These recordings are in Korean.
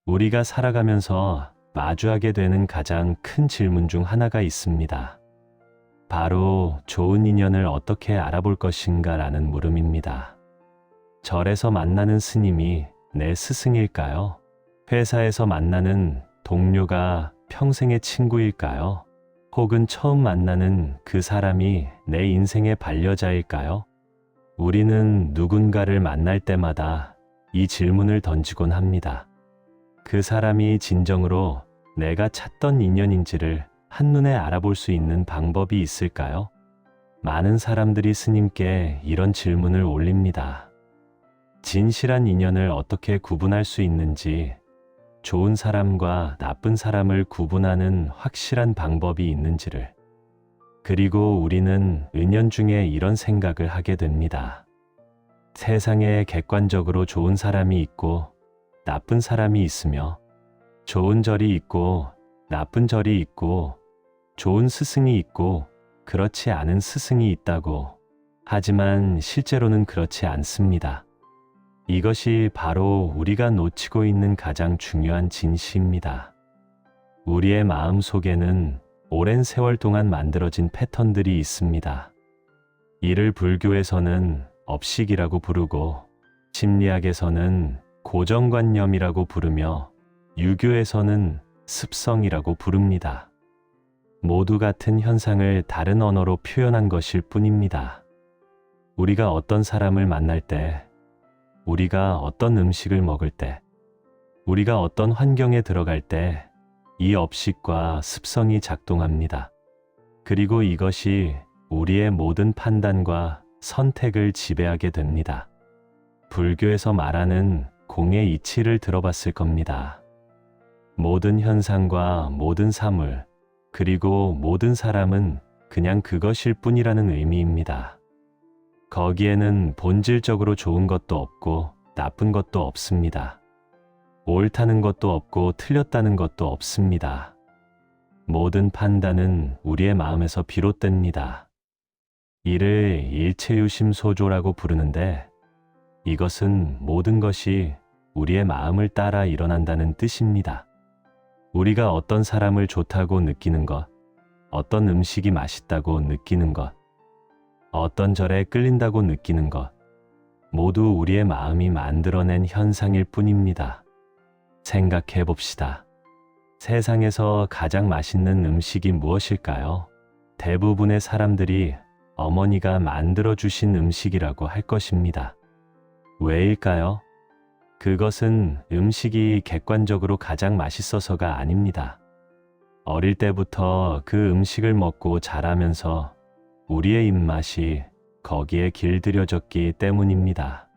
우리가 살아가면서 마주하게 되는 가장 큰 질문 중 하나가 있습니다. 바로 좋은 인연을 어떻게 알아볼 것인가 라는 물음입니다. 절에서 만나는 스님이 내 스승일까요? 회사에서 만나는 동료가 평생의 친구일까요? 혹은 처음 만나는 그 사람이 내 인생의 반려자일까요? 우리는 누군가를 만날 때마다 이 질문을 던지곤 합니다. 그 사람이 진정으로 내가 찾던 인연인지를 한눈에 알아볼 수 있는 방법이 있을까요? 많은 사람들이 스님께 이런 질문을 올립니다. 진실한 인연을 어떻게 구분할 수 있는지, 좋은 사람과 나쁜 사람을 구분하는 확실한 방법이 있는지를. 그리고 우리는 은연중에 이런 생각을 하게 됩니다. 세상에 객관적으로 좋은 사람이 있고 나쁜 사람이 있으며, 좋은 절이 있고 나쁜 절이 있고, 좋은 스승이 있고 그렇지 않은 스승이 있다고. 하지만 실제로는 그렇지 않습니다. 이것이 바로 우리가 놓치고 있는 가장 중요한 진실입니다. 우리의 마음 속에는 오랜 세월 동안 만들어진 패턴들이 있습니다. 이를 불교에서는 업식이라고 부르고, 심리학에서는 고정관념이라고 부르며, 유교에서는 습성이라고 부릅니다. 모두 같은 현상을 다른 언어로 표현한 것일 뿐입니다. 우리가 어떤 사람을 만날 때, 우리가 어떤 음식을 먹을 때, 우리가 어떤 환경에 들어갈 때 이 업식과 습성이 작동합니다. 그리고 이것이 우리의 모든 판단과 선택을 지배하게 됩니다. 불교에서 말하는 공의 이치를 들어봤을 겁니다. 모든 현상과 모든 사물, 그리고 모든 사람은 그냥 그것일 뿐이라는 의미입니다. 거기에는 본질적으로 좋은 것도 없고 나쁜 것도 없습니다. 옳다는 것도 없고 틀렸다는 것도 없습니다. 모든 판단은 우리의 마음에서 비롯됩니다. 이를 일체유심소조라고 부르는데, 이것은 모든 것이 우리의 마음을 따라 일어난다는 뜻입니다. 우리가 어떤 사람을 좋다고 느끼는 것, 어떤 음식이 맛있다고 느끼는 것, 어떤 절에 끌린다고 느끼는 것, 모두 우리의 마음이 만들어낸 현상일 뿐입니다. 생각해 봅시다. 세상에서 가장 맛있는 음식이 무엇일까요? 대부분의 사람들이 어머니가 만들어주신 음식이라고 할 것입니다. 왜일까요? 그것은 음식이 객관적으로 가장 맛있어서가 아닙니다. 어릴 때부터 그 음식을 먹고 자라면서 우리의 입맛이 거기에 길들여졌기 때문입니다.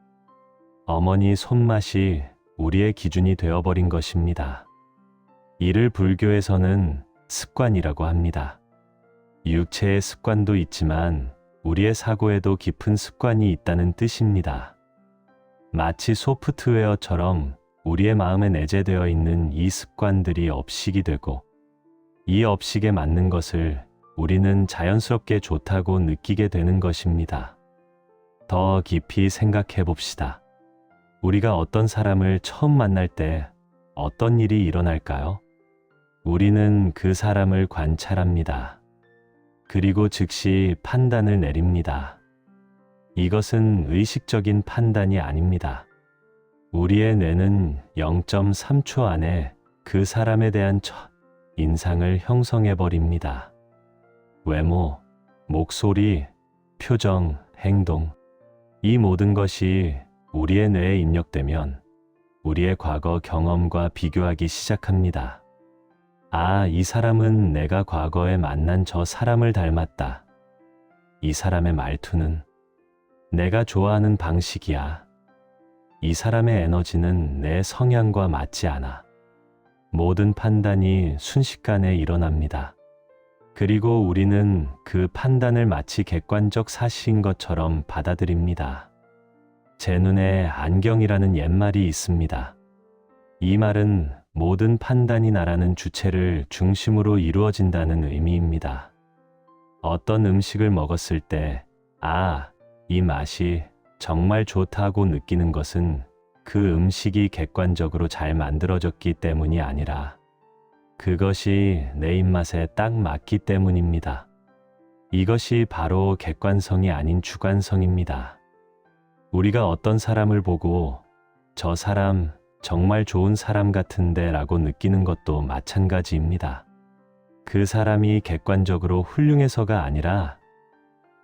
어머니 손맛이 우리의 기준이 되어버린 것입니다. 이를 불교에서는 습관이라고 합니다. 육체의 습관도 있지만 우리의 사고에도 깊은 습관이 있다는 뜻입니다. 마치 소프트웨어처럼 우리의 마음에 내재되어 있는 이 습관들이 업식이 되고, 이 업식에 맞는 것을 우리는 자연스럽게 좋다고 느끼게 되는 것입니다. 더 깊이 생각해 봅시다. 우리가 어떤 사람을 처음 만날 때 어떤 일이 일어날까요? 우리는 그 사람을 관찰합니다. 그리고 즉시 판단을 내립니다. 이것은 의식적인 판단이 아닙니다. 우리의 뇌는 0.3초 안에 그 사람에 대한 첫 인상을 형성해버립니다. 외모, 목소리, 표정, 행동, 이 모든 것이 우리의 뇌에 입력되면 우리의 과거 경험과 비교하기 시작합니다. 아, 이 사람은 내가 과거에 만난 저 사람을 닮았다. 이 사람의 말투는 내가 좋아하는 방식이야. 이 사람의 에너지는 내 성향과 맞지 않아. 모든 판단이 순식간에 일어납니다. 그리고 우리는 그 판단을 마치 객관적 사실인 것처럼 받아들입니다. 제 눈에 안경이라는 옛말이 있습니다. 이 말은 모든 판단이 나라는 주체를 중심으로 이루어진다는 의미입니다. 어떤 음식을 먹었을 때, 아, 이 맛이 정말 좋다고 느끼는 것은 그 음식이 객관적으로 잘 만들어졌기 때문이 아니라 그것이 내 입맛에 딱 맞기 때문입니다. 이것이 바로 객관성이 아닌 주관성입니다. 우리가 어떤 사람을 보고 저 사람 정말 좋은 사람 같은데 라고 느끼는 것도 마찬가지입니다. 그 사람이 객관적으로 훌륭해서가 아니라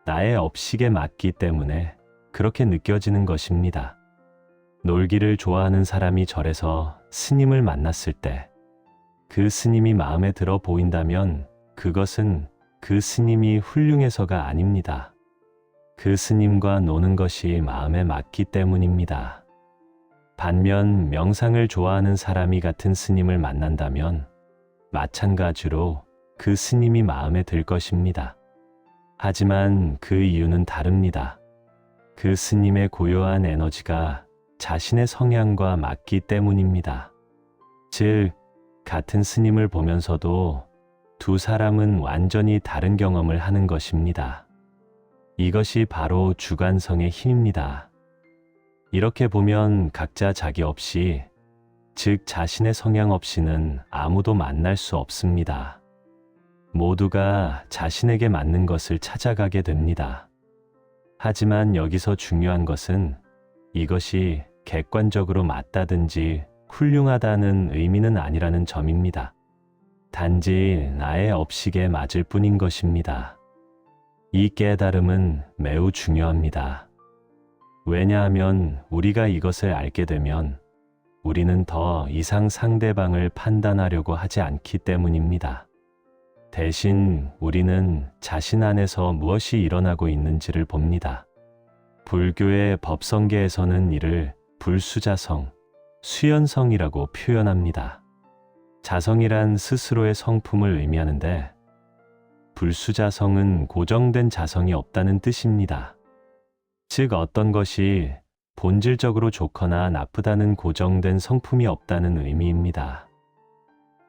나의 업식에 맞기 때문에 그렇게 느껴지는 것입니다. 놀기를 좋아하는 사람이 절에서 스님을 만났을 때 그 스님이 마음에 들어 보인다면 그것은 그 스님이 훌륭해서가 아닙니다. 그 스님과 노는 것이 마음에 맞기 때문입니다. 반면 명상을 좋아하는 사람이 같은 스님을 만난다면 마찬가지로 그 스님이 마음에 들 것입니다. 하지만 그 이유는 다릅니다. 그 스님의 고요한 에너지가 자신의 성향과 맞기 때문입니다. 즉, 같은 스님을 보면서도 두 사람은 완전히 다른 경험을 하는 것입니다. 이것이 바로 주관성의 힘입니다. 이렇게 보면 각자 자기 없이, 즉 자신의 성향 없이는 아무도 만날 수 없습니다. 모두가 자신에게 맞는 것을 찾아가게 됩니다. 하지만 여기서 중요한 것은 이것이 객관적으로 맞다든지 훌륭하다는 의미는 아니라는 점입니다. 단지 나의 업식에 맞을 뿐인 것입니다. 이 깨달음은 매우 중요합니다. 왜냐하면 우리가 이것을 알게 되면 우리는 더 이상 상대방을 판단하려고 하지 않기 때문입니다. 대신 우리는 자신 안에서 무엇이 일어나고 있는지를 봅니다. 불교의 법성계에서는 이를 불수자성, 수연성이라고 표현합니다. 자성이란 스스로의 성품을 의미하는데 불수자성은 고정된 자성이 없다는 뜻입니다. 즉 어떤 것이 본질적으로 좋거나 나쁘다는 고정된 성품이 없다는 의미입니다.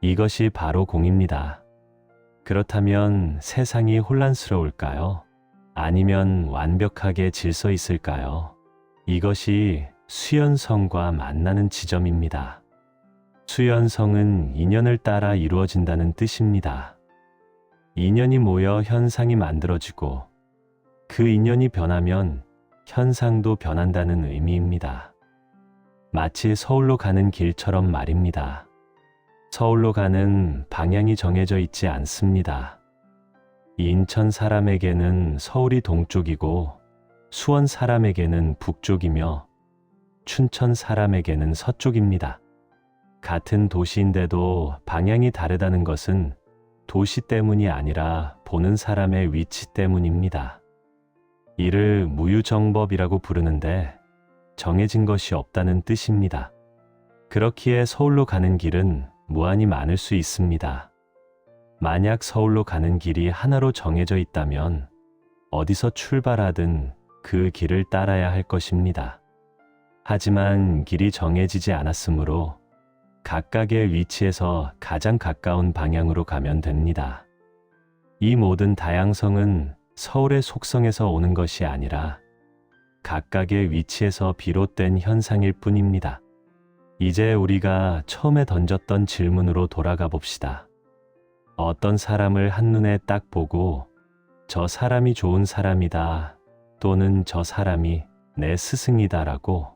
이것이 바로 공입니다. 그렇다면 세상이 혼란스러울까요? 아니면 완벽하게 질서 있을까요? 이것이 수연성과 만나는 지점입니다. 수연성은 인연을 따라 이루어진다는 뜻입니다. 인연이 모여 현상이 만들어지고 그 인연이 변하면 현상도 변한다는 의미입니다. 마치 서울로 가는 길처럼 말입니다. 서울로 가는 방향이 정해져 있지 않습니다. 인천 사람에게는 서울이 동쪽이고 수원 사람에게는 북쪽이며 춘천 사람에게는 서쪽입니다. 같은 도시인데도 방향이 다르다는 것은 도시 때문이 아니라 보는 사람의 위치 때문입니다. 이를 무유정법이라고 부르는데 정해진 것이 없다는 뜻입니다. 그렇기에 서울로 가는 길은 무한히 많을 수 있습니다. 만약 서울로 가는 길이 하나로 정해져 있다면 어디서 출발하든 그 길을 따라야 할 것입니다. 하지만 길이 정해지지 않았으므로 각각의 위치에서 가장 가까운 방향으로 가면 됩니다. 이 모든 다양성은 서울의 속성에서 오는 것이 아니라 각각의 위치에서 비롯된 현상일 뿐입니다. 이제 우리가 처음에 던졌던 질문으로 돌아가 봅시다. 어떤 사람을 한눈에 딱 보고 저 사람이 좋은 사람이다 또는 저 사람이 내 스승이다라고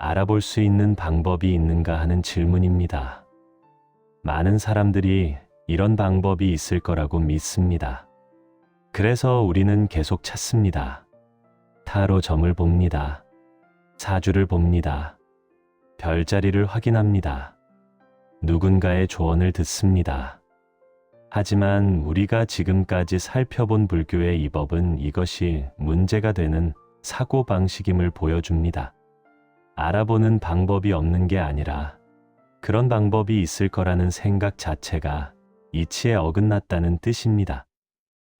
알아볼 수 있는 방법이 있는가 하는 질문입니다. 많은 사람들이 이런 방법이 있을 거라고 믿습니다. 그래서 우리는 계속 찾습니다. 타로 점을 봅니다. 사주를 봅니다. 별자리를 확인합니다. 누군가의 조언을 듣습니다. 하지만 우리가 지금까지 살펴본 불교의 이 법은 이것이 문제가 되는 사고방식임을 보여줍니다. 알아보는 방법이 없는 게 아니라 그런 방법이 있을 거라는 생각 자체가 이치에 어긋났다는 뜻입니다.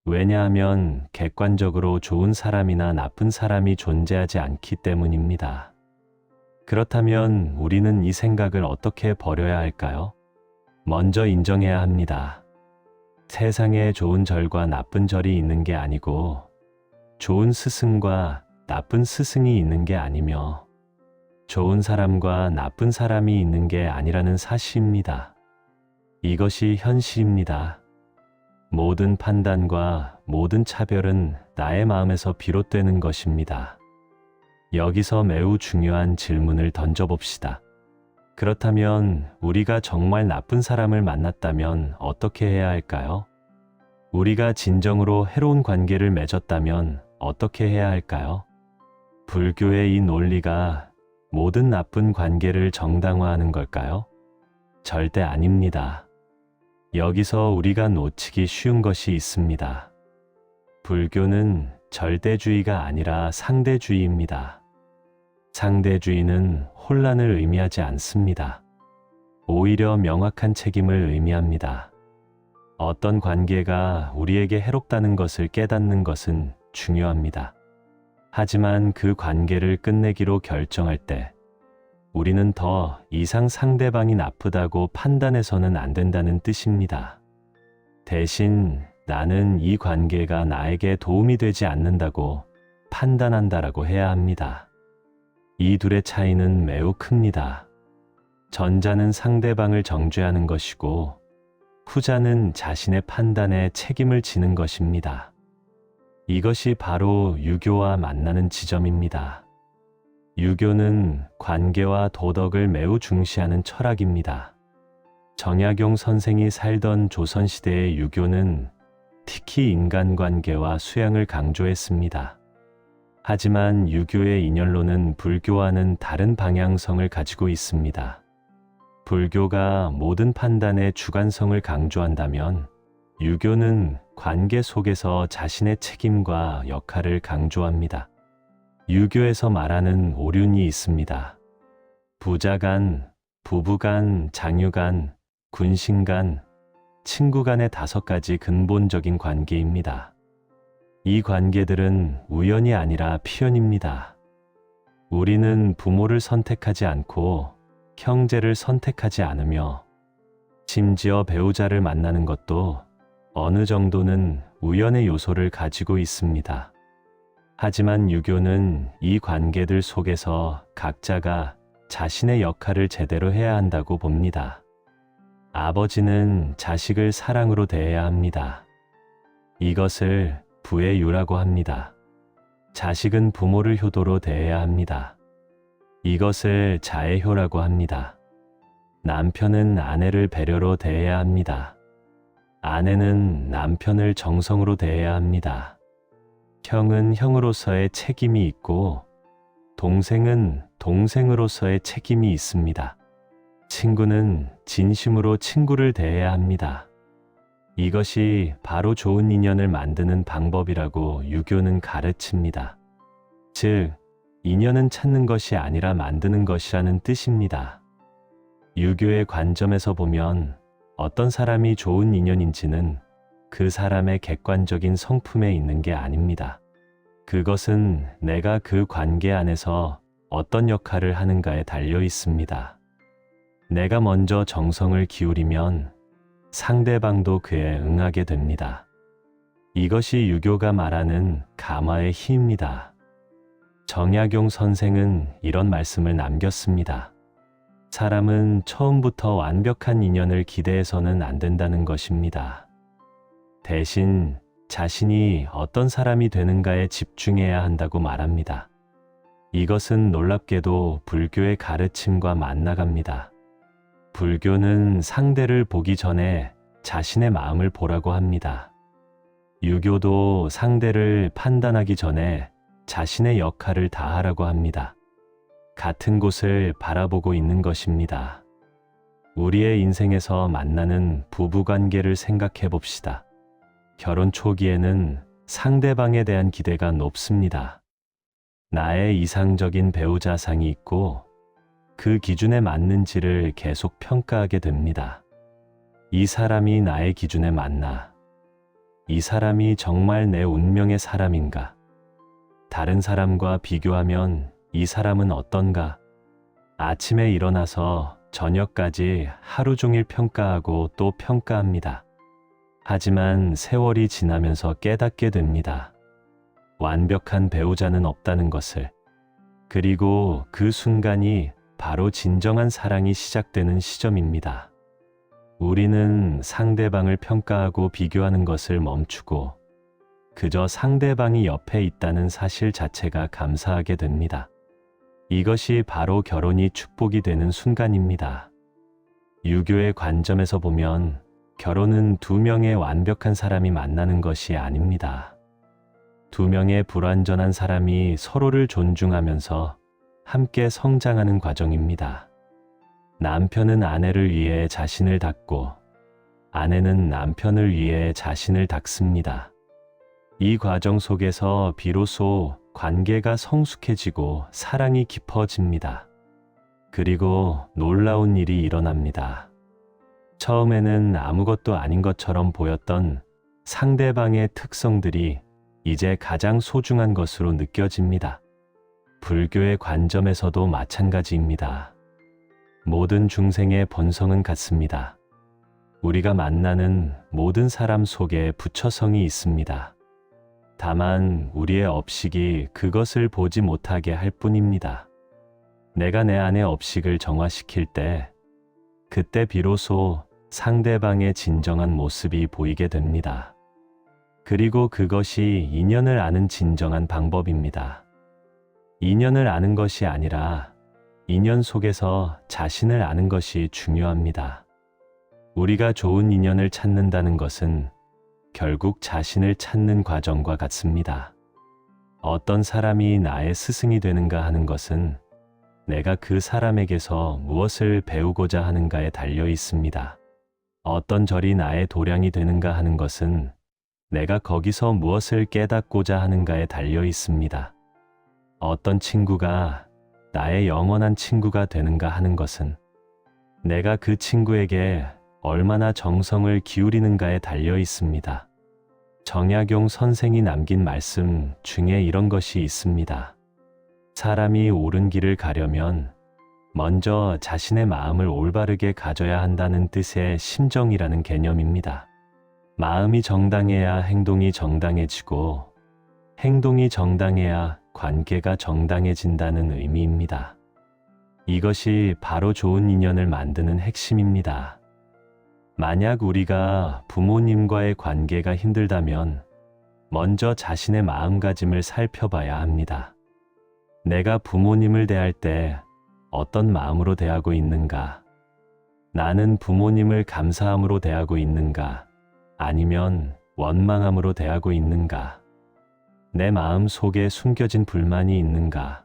왜냐하면 객관적으로 좋은 사람이나 나쁜 사람이 존재하지 않기 때문입니다. 그렇다면 우리는 이 생각을 어떻게 버려야 할까요? 먼저 인정해야 합니다. 세상에 좋은 절과 나쁜 절이 있는 게 아니고 좋은 스승과 나쁜 스승이 있는 게 아니며 좋은 사람과 나쁜 사람이 있는 게 아니라는 사실입니다. 이것이 현실입니다. 모든 판단과 모든 차별은 나의 마음에서 비롯되는 것입니다. 여기서 매우 중요한 질문을 던져봅시다. 그렇다면 우리가 정말 나쁜 사람을 만났다면 어떻게 해야 할까요? 우리가 진정으로 해로운 관계를 맺었다면 어떻게 해야 할까요? 불교의 이 논리가 모든 나쁜 관계를 정당화하는 걸까요? 절대 아닙니다. 여기서 우리가 놓치기 쉬운 것이 있습니다. 불교는 절대주의가 아니라 상대주의입니다. 상대주의는 혼란을 의미하지 않습니다. 오히려 명확한 책임을 의미합니다. 어떤 관계가 우리에게 해롭다는 것을 깨닫는 것은 중요합니다. 하지만 그 관계를 끝내기로 결정할 때 우리는 더 이상 상대방이 나쁘다고 판단해서는 안 된다는 뜻입니다. 대신 나는 이 관계가 나에게 도움이 되지 않는다고 판단한다라고 해야 합니다. 이 둘의 차이는 매우 큽니다. 전자는 상대방을 정죄하는 것이고 후자는 자신의 판단에 책임을 지는 것입니다. 이것이 바로 유교와 만나는 지점입니다. 유교는 관계와 도덕을 매우 중시하는 철학입니다. 정약용 선생이 살던 조선시대의 유교는 특히 인간관계와 수양을 강조했습니다. 하지만 유교의 인연론은 불교와는 다른 방향성을 가지고 있습니다. 불교가 모든 판단의 주관성을 강조한다면 유교는 관계 속에서 자신의 책임과 역할을 강조합니다. 유교에서 말하는 오륜이 있습니다. 부자간, 부부간, 장유간, 군신간, 친구간의 5가지 근본적인 관계입니다. 이 관계들은 우연이 아니라 필연입니다. 우리는 부모를 선택하지 않고 형제를 선택하지 않으며 심지어 배우자를 만나는 것도 어느 정도는 우연의 요소를 가지고 있습니다. 하지만 유교는 이 관계들 속에서 각자가 자신의 역할을 제대로 해야 한다고 봅니다. 아버지는 자식을 사랑으로 대해야 합니다. 이것을 부의 유라고 합니다. 자식은 부모를 효도로 대해야 합니다. 이것을 자애효라고 합니다. 남편은 아내를 배려로 대해야 합니다. 아내는 남편을 정성으로 대해야 합니다. 형은 형으로서의 책임이 있고 동생은 동생으로서의 책임이 있습니다. 친구는 진심으로 친구를 대해야 합니다. 이것이 바로 좋은 인연을 만드는 방법이라고 유교는 가르칩니다. 즉, 인연은 찾는 것이 아니라 만드는 것이라는 뜻입니다. 유교의 관점에서 보면 어떤 사람이 좋은 인연인지는 그 사람의 객관적인 성품에 있는 게 아닙니다. 그것은 내가 그 관계 안에서 어떤 역할을 하는가에 달려 있습니다. 내가 먼저 정성을 기울이면 상대방도 그에 응하게 됩니다. 이것이 유교가 말하는 감화의 힘입니다. 정약용 선생은 이런 말씀을 남겼습니다. 사람은 처음부터 완벽한 인연을 기대해서는 안 된다는 것입니다. 대신 자신이 어떤 사람이 되는가에 집중해야 한다고 말합니다. 이것은 놀랍게도 불교의 가르침과 맞나갑니다. 불교는 상대를 보기 전에 자신의 마음을 보라고 합니다. 유교도 상대를 판단하기 전에 자신의 역할을 다하라고 합니다. 같은 곳을 바라보고 있는 것입니다. 우리의 인생에서 만나는 부부관계를 생각해 봅시다. 결혼 초기에는 상대방에 대한 기대가 높습니다. 나의 이상적인 배우자상이 있고 그 기준에 맞는지를 계속 평가하게 됩니다. 이 사람이 나의 기준에 맞나? 이 사람이 정말 내 운명의 사람인가? 다른 사람과 비교하면 이 사람은 어떤가? 아침에 일어나서 저녁까지 하루 종일 평가하고 또 평가합니다. 하지만 세월이 지나면서 깨닫게 됩니다. 완벽한 배우자는 없다는 것을. 그리고 그 순간이 바로 진정한 사랑이 시작되는 시점입니다. 우리는 상대방을 평가하고 비교하는 것을 멈추고 그저 상대방이 옆에 있다는 사실 자체가 감사하게 됩니다. 이것이 바로 결혼이 축복이 되는 순간입니다. 유교의 관점에서 보면 결혼은 두 명의 완벽한 사람이 만나는 것이 아닙니다. 두 명의 불완전한 사람이 서로를 존중하면서 함께 성장하는 과정입니다. 남편은 아내를 위해 자신을 닦고 아내는 남편을 위해 자신을 닦습니다. 이 과정 속에서 비로소 관계가 성숙해지고 사랑이 깊어집니다. 그리고 놀라운 일이 일어납니다. 처음에는 아무것도 아닌 것처럼 보였던 상대방의 특성들이 이제 가장 소중한 것으로 느껴집니다. 불교의 관점에서도 마찬가지입니다. 모든 중생의 본성은 같습니다. 우리가 만나는 모든 사람 속에 부처성이 있습니다. 다만 우리의 업식이 그것을 보지 못하게 할 뿐입니다. 내가 내 안의 업식을 정화시킬 때, 그때 비로소 상대방의 진정한 모습이 보이게 됩니다. 그리고 그것이 인연을 아는 진정한 방법입니다. 인연을 아는 것이 아니라 인연 속에서 자신을 아는 것이 중요합니다. 우리가 좋은 인연을 찾는다는 것은 결국 자신을 찾는 과정과 같습니다. 어떤 사람이 나의 스승이 되는가 하는 것은 내가 그 사람에게서 무엇을 배우고자 하는가에 달려 있습니다. 어떤 절이 나의 도량이 되는가 하는 것은 내가 거기서 무엇을 깨닫고자 하는가에 달려 있습니다. 어떤 친구가 나의 영원한 친구가 되는가 하는 것은 내가 그 친구에게 얼마나 정성을 기울이는가에 달려 있습니다. 정약용 선생이 남긴 말씀 중에 이런 것이 있습니다. 사람이 옳은 길을 가려면 먼저 자신의 마음을 올바르게 가져야 한다는 뜻의 심정이라는 개념입니다. 마음이 정당해야 행동이 정당해지고 행동이 정당해야 관계가 정당해진다는 의미입니다. 이것이 바로 좋은 인연을 만드는 핵심입니다. 만약 우리가 부모님과의 관계가 힘들다면 먼저 자신의 마음가짐을 살펴봐야 합니다. 내가 부모님을 대할 때 어떤 마음으로 대하고 있는가? 나는 부모님을 감사함으로 대하고 있는가? 아니면 원망함으로 대하고 있는가? 내 마음 속에 숨겨진 불만이 있는가?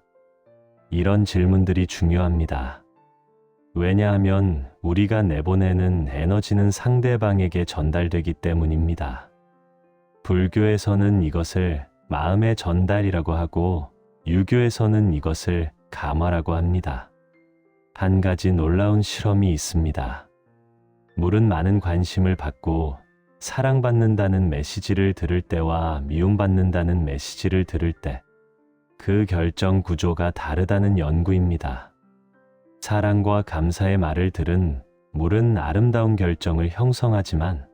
이런 질문들이 중요합니다. 왜냐하면 우리가 내보내는 에너지는 상대방에게 전달되기 때문입니다. 불교에서는 이것을 마음의 전달이라고 하고 유교에서는 이것을 감화라고 합니다. 한 가지 놀라운 실험이 있습니다. 물은 많은 관심을 받고 사랑받는다는 메시지를 들을 때와 미움받는다는 메시지를 들을 때 그 결정 구조가 다르다는 연구입니다. 사랑과 감사의 말을 들은 물은 아름다운 결정을 형성하지만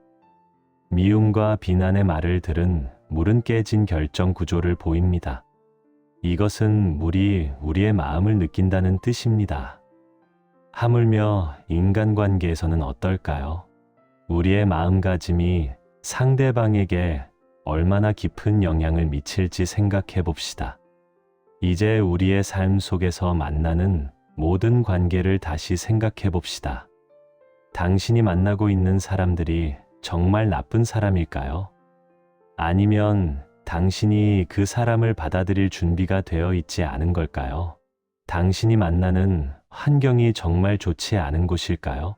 미움과 비난의 말을 들은 물은 깨진 결정 구조를 보입니다. 이것은 물이 우리의 마음을 느낀다는 뜻입니다. 하물며 인간관계에서는 어떨까요? 우리의 마음가짐이 상대방에게 얼마나 깊은 영향을 미칠지 생각해 봅시다. 이제 우리의 삶 속에서 만나는 모든 관계를 다시 생각해 봅시다. 당신이 만나고 있는 사람들이 정말 나쁜 사람일까요? 아니면 당신이 그 사람을 받아들일 준비가 되어 있지 않은 걸까요? 당신이 만나는 환경이 정말 좋지 않은 곳일까요?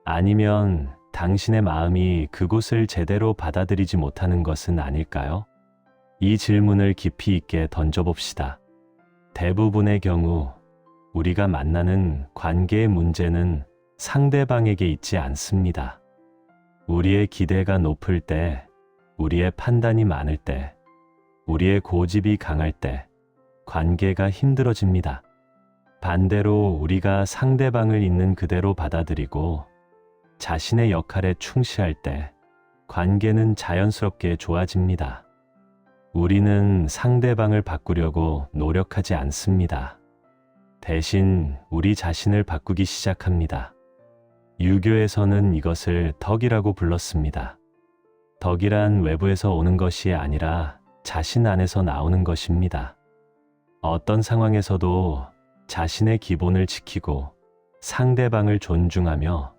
아니면 당신의 마음이 그곳을 제대로 받아들이지 못하는 것은 아닐까요? 이 질문을 깊이 있게 던져봅시다. 대부분의 경우 우리가 만나는 관계의 문제는 상대방에게 있지 않습니다. 우리의 기대가 높을 때, 우리의 판단이 많을 때, 우리의 고집이 강할 때 관계가 힘들어집니다. 반대로 우리가 상대방을 있는 그대로 받아들이고 자신의 역할에 충실할 때 관계는 자연스럽게 좋아집니다. 우리는 상대방을 바꾸려고 노력하지 않습니다. 대신 우리 자신을 바꾸기 시작합니다. 유교에서는 이것을 덕이라고 불렀습니다. 덕이란 외부에서 오는 것이 아니라 자신 안에서 나오는 것입니다. 어떤 상황에서도 자신의 기본을 지키고 상대방을 존중하며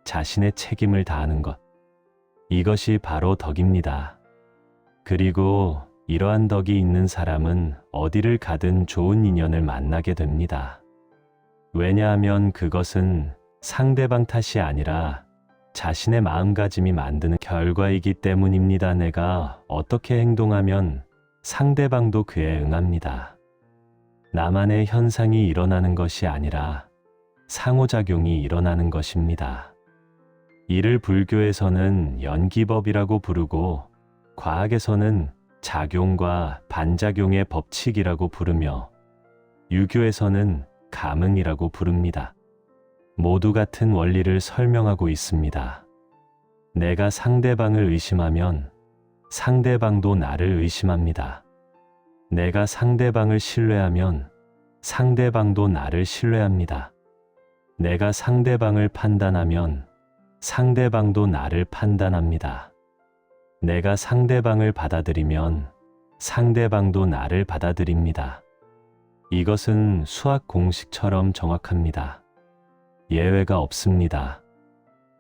자신의 책임을 다하는 것. 이것이 바로 덕입니다. 그리고 이러한 덕이 있는 사람은 어디를 가든 좋은 인연을 만나게 됩니다. 왜냐하면 그것은 상대방 탓이 아니라 자신의 마음가짐이 만드는 결과이기 때문입니다. 내가 어떻게 행동하면 상대방도 그에 응합니다. 나만의 현상이 일어나는 것이 아니라 상호작용이 일어나는 것입니다. 이를 불교에서는 연기법이라고 부르고 과학에서는 작용과 반작용의 법칙이라고 부르며 유교에서는 감응이라고 부릅니다. 모두 같은 원리를 설명하고 있습니다. 내가 상대방을 의심하면 상대방도 나를 의심합니다. 내가 상대방을 신뢰하면 상대방도 나를 신뢰합니다. 내가 상대방을 판단하면 상대방도 나를 판단합니다. 내가 상대방을 받아들이면 상대방도 나를 받아들입니다. 이것은 수학 공식처럼 정확합니다. 예외가 없습니다.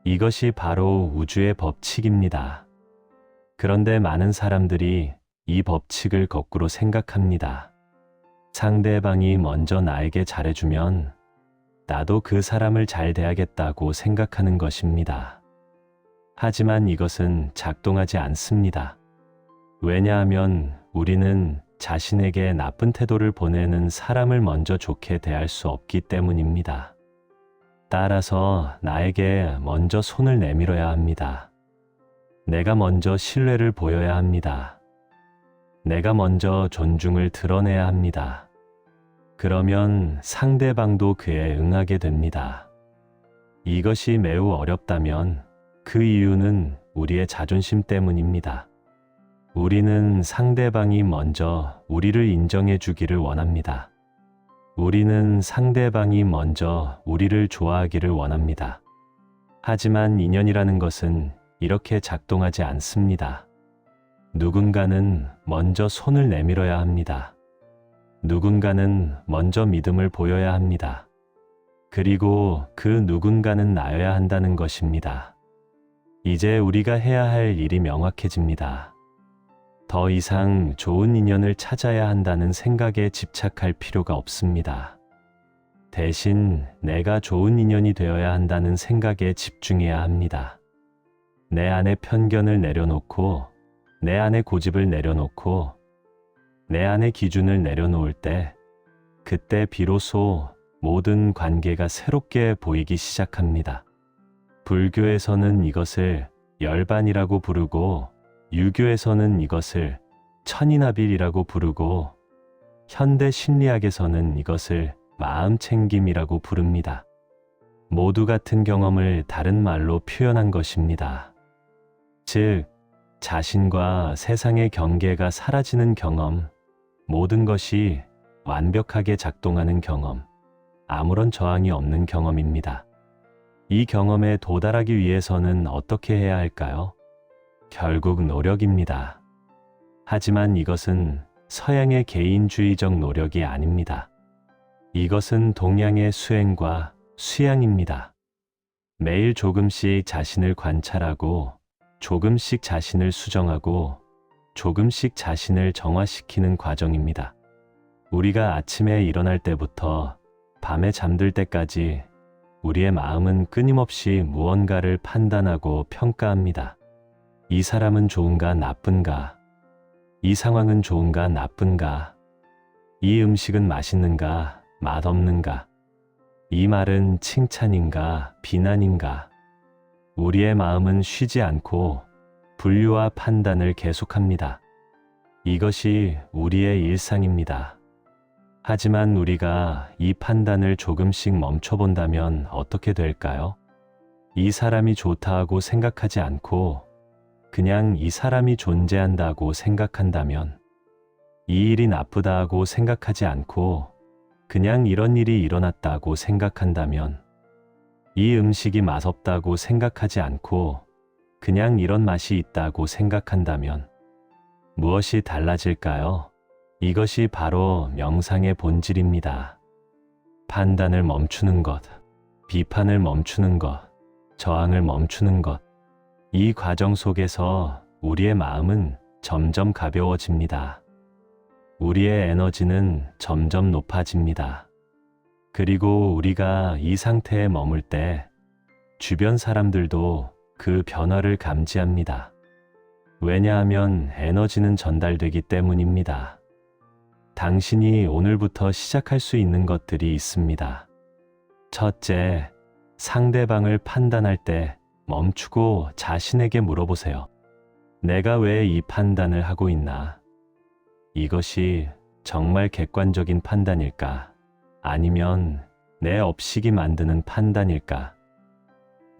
이것이 바로 우주의 법칙입니다. 그런데 많은 사람들이 이 법칙을 거꾸로 생각합니다. 상대방이 먼저 나에게 잘해주면 나도 그 사람을 잘 대하겠다고 생각하는 것입니다. 하지만 이것은 작동하지 않습니다. 왜냐하면 우리는 자신에게 나쁜 태도를 보내는 사람을 먼저 좋게 대할 수 없기 때문입니다. 따라서 나에게 먼저 손을 내밀어야 합니다. 내가 먼저 신뢰를 보여야 합니다. 내가 먼저 존중을 드러내야 합니다. 그러면 상대방도 그에 응하게 됩니다. 이것이 매우 어렵다면 그 이유는 우리의 자존심 때문입니다. 우리는 상대방이 먼저 우리를 인정해 주기를 원합니다. 우리는 상대방이 먼저 우리를 좋아하기를 원합니다. 하지만 인연이라는 것은 이렇게 작동하지 않습니다. 누군가는 먼저 손을 내밀어야 합니다. 누군가는 먼저 믿음을 보여야 합니다. 그리고 그 누군가는 나여야 한다는 것입니다. 이제 우리가 해야 할 일이 명확해집니다. 더 이상 좋은 인연을 찾아야 한다는 생각에 집착할 필요가 없습니다. 대신 내가 좋은 인연이 되어야 한다는 생각에 집중해야 합니다. 내 안의 편견을 내려놓고 내 안의 고집을 내려놓고 내 안의 기준을 내려놓을 때 그때 비로소 모든 관계가 새롭게 보이기 시작합니다. 불교에서는 이것을 열반이라고 부르고 유교에서는 이것을 천인합일이라고 부르고 현대 심리학에서는 이것을 마음챙김이라고 부릅니다. 모두 같은 경험을 다른 말로 표현한 것입니다. 즉, 자신과 세상의 경계가 사라지는 경험, 모든 것이 완벽하게 작동하는 경험, 아무런 저항이 없는 경험입니다. 이 경험에 도달하기 위해서는 어떻게 해야 할까요? 결국 노력입니다. 하지만 이것은 서양의 개인주의적 노력이 아닙니다. 이것은 동양의 수행과 수양입니다. 매일 조금씩 자신을 관찰하고 조금씩 자신을 수정하고 조금씩 자신을 정화시키는 과정입니다. 우리가 아침에 일어날 때부터 밤에 잠들 때까지 우리의 마음은 끊임없이 무언가를 판단하고 평가합니다. 이 사람은 좋은가 나쁜가? 이 상황은 좋은가 나쁜가? 이 음식은 맛있는가 맛없는가? 이 말은 칭찬인가 비난인가? 우리의 마음은 쉬지 않고 분류와 판단을 계속합니다. 이것이 우리의 일상입니다. 하지만 우리가 이 판단을 조금씩 멈춰본다면 어떻게 될까요? 이 사람이 좋다 하고 생각하지 않고 그냥 이 사람이 존재한다고 생각한다면, 이 일이 나쁘다 하고 생각하지 않고 그냥 이런 일이 일어났다고 생각한다면, 이 음식이 맛없다고 생각하지 않고 그냥 이런 맛이 있다고 생각한다면 무엇이 달라질까요? 이것이 바로 명상의 본질입니다. 판단을 멈추는 것, 비판을 멈추는 것, 저항을 멈추는 것. 이 과정 속에서 우리의 마음은 점점 가벼워집니다. 우리의 에너지는 점점 높아집니다. 그리고 우리가 이 상태에 머물 때 주변 사람들도 그 변화를 감지합니다. 왜냐하면 에너지는 전달되기 때문입니다. 당신이 오늘부터 시작할 수 있는 것들이 있습니다. 첫째, 상대방을 판단할 때 멈추고 자신에게 물어보세요. 내가 왜 이 판단을 하고 있나? 이것이 정말 객관적인 판단일까? 아니면 내 업식이 만드는 판단일까?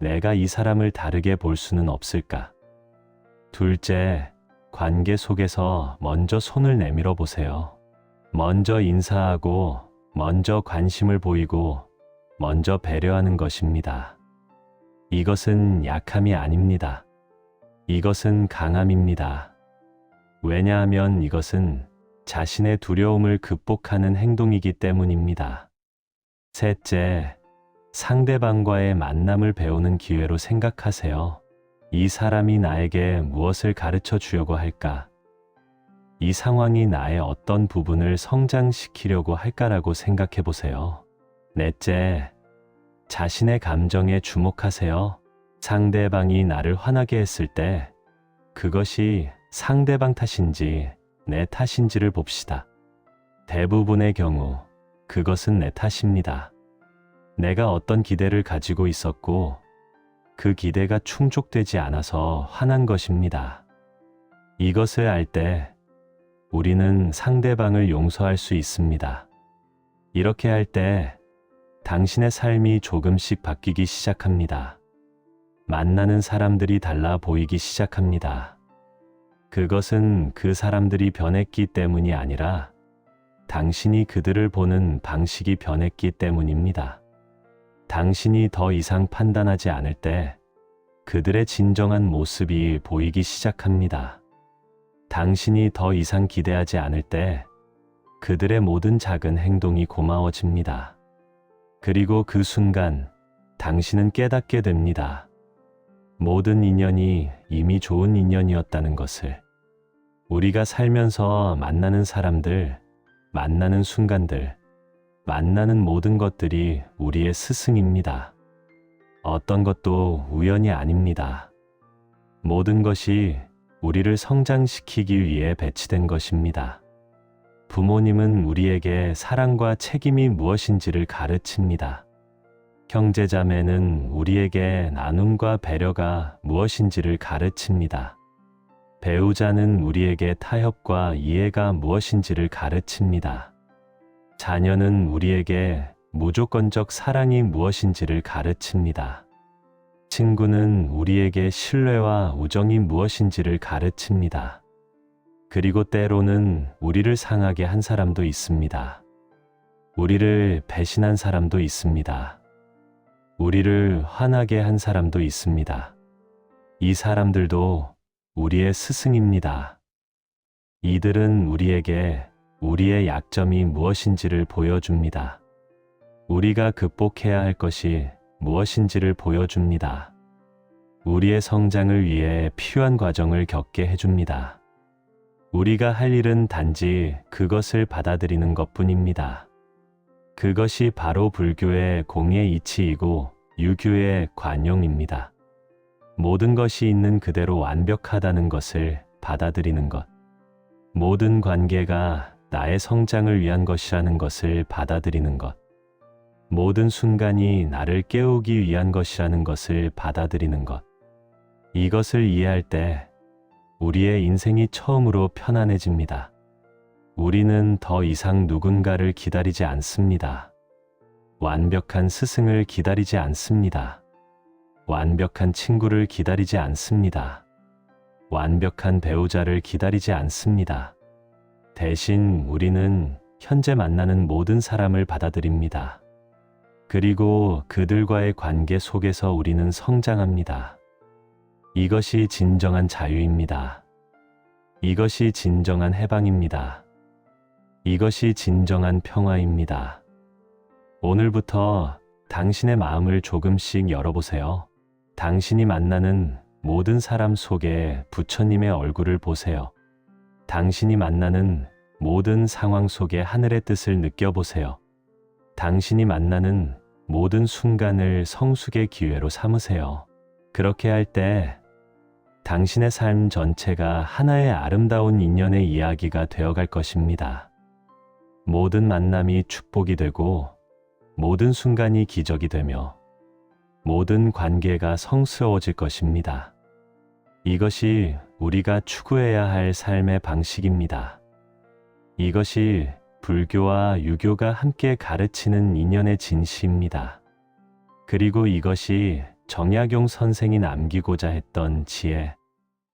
내가 이 사람을 다르게 볼 수는 없을까? 둘째, 관계 속에서 먼저 손을 내밀어 보세요. 먼저 인사하고, 먼저 관심을 보이고, 먼저 배려하는 것입니다. 이것은 약함이 아닙니다. 이것은 강함입니다. 왜냐하면 이것은 자신의 두려움을 극복하는 행동이기 때문입니다. 셋째, 상대방과의 만남을 배우는 기회로 생각하세요. 이 사람이 나에게 무엇을 가르쳐 주려고 할까? 이 상황이 나의 어떤 부분을 성장시키려고 할까라고 생각해 보세요. 넷째, 자신의 감정에 주목하세요. 상대방이 나를 화나게 했을 때 그것이 상대방 탓인지 내 탓인지를 봅시다. 대부분의 경우 그것은 내 탓입니다. 내가 어떤 기대를 가지고 있었고 그 기대가 충족되지 않아서 화난 것입니다. 이것을 알 때 우리는 상대방을 용서할 수 있습니다. 이렇게 할 때 당신의 삶이 조금씩 바뀌기 시작합니다. 만나는 사람들이 달라 보이기 시작합니다. 그것은 그 사람들이 변했기 때문이 아니라 당신이 그들을 보는 방식이 변했기 때문입니다. 당신이 더 이상 판단하지 않을 때 그들의 진정한 모습이 보이기 시작합니다. 당신이 더 이상 기대하지 않을 때 그들의 모든 작은 행동이 고마워집니다. 그리고 그 순간 당신은 깨닫게 됩니다. 모든 인연이 이미 좋은 인연이었다는 것을. 우리가 살면서 만나는 사람들, 만나는 순간들, 만나는 모든 것들이 우리의 스승입니다. 어떤 것도 우연이 아닙니다. 모든 것이 우리를 성장시키기 위해 배치된 것입니다. 부모님은 우리에게 사랑과 책임이 무엇인지를 가르칩니다. 형제자매는 우리에게 나눔과 배려가 무엇인지를 가르칩니다. 배우자는 우리에게 타협과 이해가 무엇인지를 가르칩니다. 자녀는 우리에게 무조건적 사랑이 무엇인지를 가르칩니다. 친구는 우리에게 신뢰와 우정이 무엇인지를 가르칩니다. 그리고 때로는 우리를 상하게 한 사람도 있습니다. 우리를 배신한 사람도 있습니다. 우리를 화나게 한 사람도 있습니다. 이 사람들도 우리의 스승입니다. 이들은 우리에게 우리의 약점이 무엇인지를 보여줍니다. 우리가 극복해야 할 것이 무엇인지를 보여줍니다. 우리의 성장을 위해 필요한 과정을 겪게 해줍니다. 우리가 할 일은 단지 그것을 받아들이는 것뿐입니다. 그것이 바로 불교의 공의 이치이고 유교의 관용입니다. 모든 것이 있는 그대로 완벽하다는 것을 받아들이는 것. 모든 관계가 나의 성장을 위한 것이라는 것을 받아들이는 것. 모든 순간이 나를 깨우기 위한 것이라는 것을 받아들이는 것. 이것을 이해할 때 우리의 인생이 처음으로 편안해집니다. 우리는 더 이상 누군가를 기다리지 않습니다. 완벽한 스승을 기다리지 않습니다. 완벽한 친구를 기다리지 않습니다. 완벽한 배우자를 기다리지 않습니다. 대신 우리는 현재 만나는 모든 사람을 받아들입니다. 그리고 그들과의 관계 속에서 우리는 성장합니다. 이것이 진정한 자유입니다. 이것이 진정한 해방입니다. 이것이 진정한 평화입니다. 오늘부터 당신의 마음을 조금씩 열어보세요. 당신이 만나는 모든 사람 속에 부처님의 얼굴을 보세요. 당신이 만나는 모든 상황 속에 하늘의 뜻을 느껴보세요. 당신이 만나는 모든 순간을 성숙의 기회로 삼으세요. 그렇게 할 때 당신의 삶 전체가 하나의 아름다운 인연의 이야기가 되어갈 것입니다. 모든 만남이 축복이 되고 모든 순간이 기적이 되며 모든 관계가 성스러워질 것입니다. 이것이 우리가 추구해야 할 삶의 방식입니다. 이것이 불교와 유교가 함께 가르치는 인연의 진시입니다. 그리고 이것이 정약용 선생이 남기고자 했던 지혜,